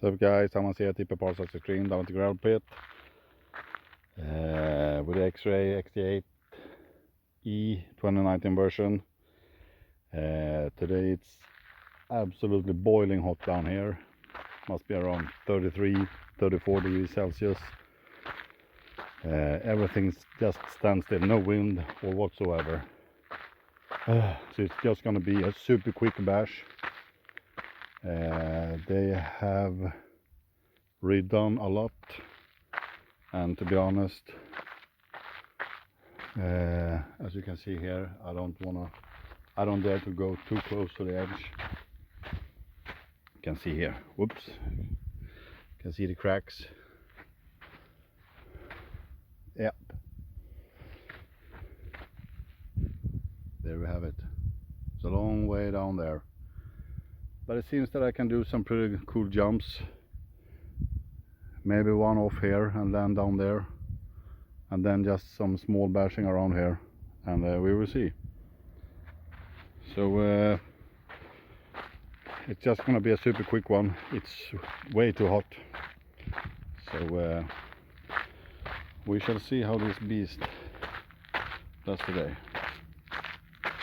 What's up guys, I'm here at Rc-Xtreme down at the gravelpit with the Xray XT8e 2019 version. Today it's absolutely boiling hot down here. Must be around 33-34 degrees Celsius. Everything just stands still, no wind or whatsoever. So it's just gonna be a super quick bash. They have redone a lot, and to be honest, as you can see here, I don't dare to go too close to the edge. You can see here, whoops, you can see the cracks. Yep, there we have it. It's a long way down there, but it seems that I can do some pretty cool jumps. Maybe one off here and land down there, and then just some small bashing around here, and we will see. So it's just gonna be a super quick one. It's way too hot, so we shall see how this beast does today.